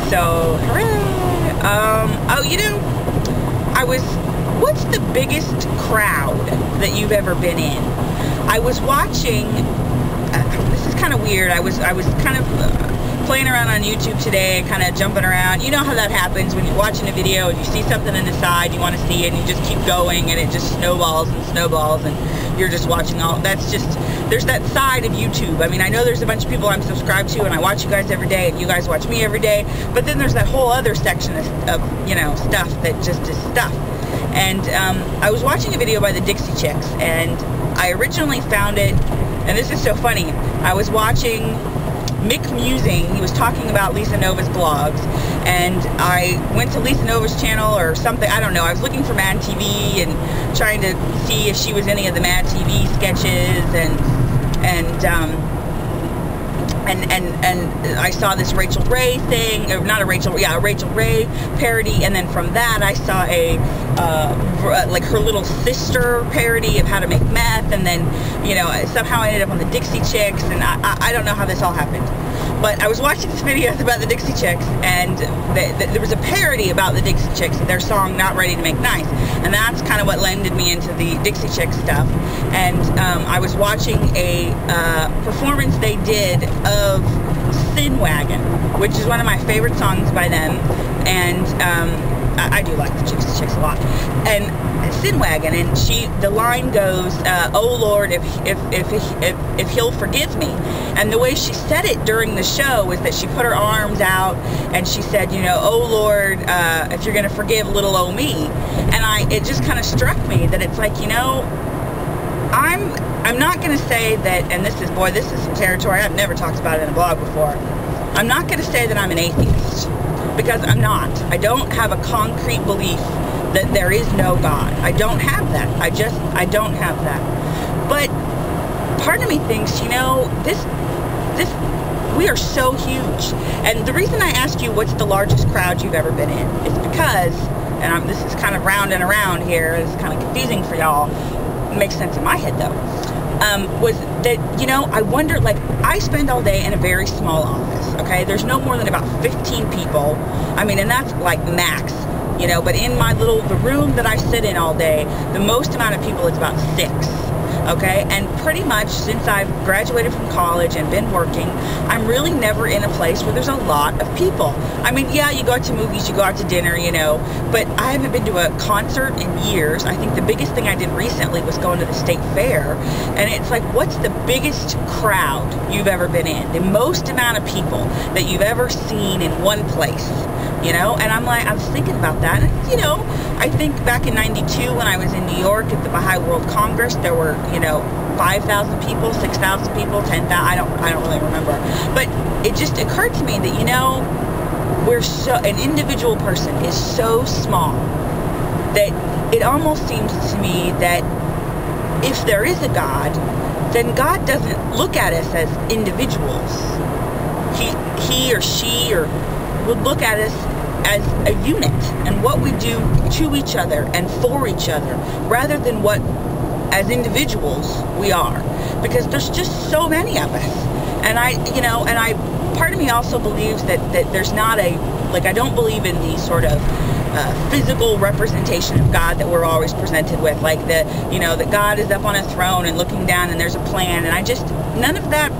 So, hooray! Oh, you know, what's the biggest crowd that you've ever been in? I was watching, this is kind of weird, I was kind of playing around on YouTube today, kind of jumping around. You know how that happens when you're watching a video and you see something on the side, you want to see it, and you just keep going, and it just snowballs and snowballs, and you're just watching all, that's just, there's that side of YouTube. I mean, I know there's a bunch of people I'm subscribed to, and I watch you guys every day, and you guys watch me every day, but then there's that whole other section of you know, stuff that just is stuff. And I was watching a video by the Dixie Chicks, and I originally found it, and this is so funny, I was watching Mick Musing, he was talking about Lisa Nova's blogs, and I went to Lisa Nova's channel or something, I don't know, I was looking for Mad TV and trying to see if she was any of the Mad TV sketches, and I saw this Rachel Ray thing, or not a Rachel Ray parody, and then from that I saw a like her little sister parody of how to make meth, and then, you know, somehow I ended up on the Dixie Chicks, and I don't know how this all happened. But I was watching this video about the Dixie Chicks, and there was a parody about the Dixie Chicks, their song Not Ready to Make Nice, and that's kind of what landed me into the Dixie Chicks stuff. And I was watching a performance they did of Sin Wagon, which is one of my favorite songs by them, and I do like the Dixie Chicks a lot. And Sin Wagon, and the line goes, "Oh Lord, if He'll forgive me." And the way she said it during the show was that she put her arms out and she said, you know, "Oh Lord, if you're gonna forgive little old me." And it just kind of struck me that it's like, you know, I'm not gonna say that, and this is some territory I've never talked about in a blog before. I'm not gonna say that I'm an atheist, because I'm not. I don't have a concrete belief that there is no God. I don't have that. I don't have that. But part of me thinks, you know, we are so huge. And the reason I ask you what's the largest crowd you've ever been in is because, and this is kind of round and around here, it's kind of confusing for y'all. It makes sense in my head though. Was that, you know, I wonder, like, I spend all day in a very small office, okay? There's no more than about 15 people. I mean, and that's like max, you know, but in the room that I sit in all day, the most amount of people is about 6, okay? And pretty much since I've graduated from college and been working, I'm really never in a place where there's a lot of people. I mean, yeah, you go out to movies, you go out to dinner, you know, but I haven't been to a concert in years. I think the biggest thing I did recently was going to the state fair, and it's like, what's the biggest crowd you've ever been in? The most amount of people that you've ever seen in one place, you know? And I was thinking about that, and, you know, I think back in '92 when I was in New York at the Baha'i World Congress, there were, you know, 5,000 people, 6,000 people, 10,000, I don't really remember. But it just occurred to me that, you know, an individual person is so small that it almost seems to me that if there is a God, then God doesn't look at us as individuals. He or she would look at us as a unit, and what we do to each other and for each other, rather than what as individuals we are, because there's just so many of us. And part of me also believes that there's not I don't believe in the sort of physical representation of God that we're always presented with, like that God is up on a throne and looking down and there's a plan, and none of that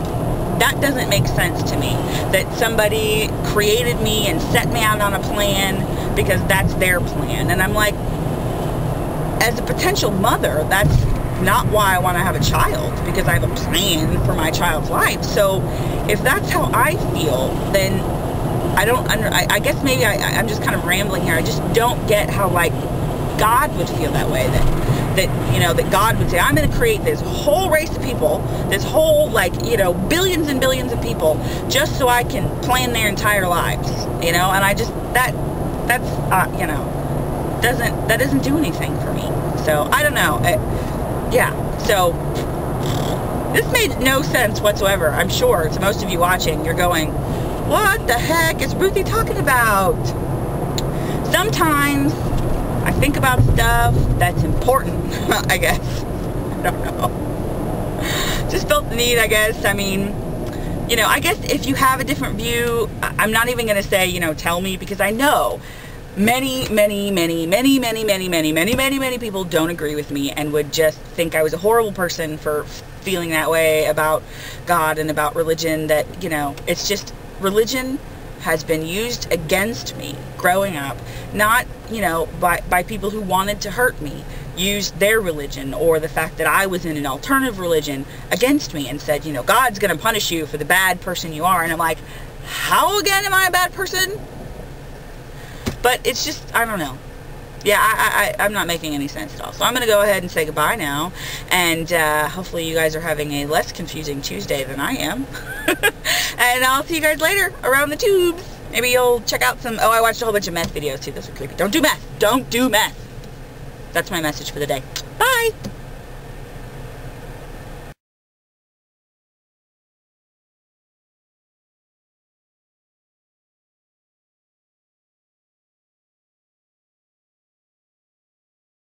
doesn't make sense to me, that somebody created me and set me out on a plan because that's their plan. And I'm like, as a potential mother, that's not why I want to have a child, because I have a plan for my child's life. So if that's how I feel, then I guess maybe I'm just kind of rambling here. I just don't get how, like, God would feel that way, that God would say, I'm going to create this whole race of people, this whole, billions and billions of people, just so I can plan their entire lives, and I just, that doesn't do anything for me. So I don't know. So this made no sense whatsoever. I'm sure to most of you watching, you're going, what the heck is Ruthie talking about? Sometimes I think about stuff that's important, I guess. I don't know. Just felt the need, I guess. I mean, you know, I guess if you have a different view, I'm not even going to say, you know, tell me, because I know many people don't agree with me and would just think I was a horrible person for feeling that way about God and about religion. That, you know, it's just, religion has been used against me growing up, not, you know, by people who wanted to hurt me, used their religion or the fact that I was in an alternative religion against me and said, you know, God's going to punish you for the bad person you are. And I'm like, how again am I a bad person? But it's just, I don't know. Yeah, I'm not making any sense at all. So I'm going to go ahead and say goodbye now. And hopefully you guys are having a less confusing Tuesday than I am. And I'll see you guys later around the tubes. Maybe you'll check out some... Oh, I watched a whole bunch of meth videos too. Those are creepy. Don't do meth. Don't do meth. That's my message for the day. Bye.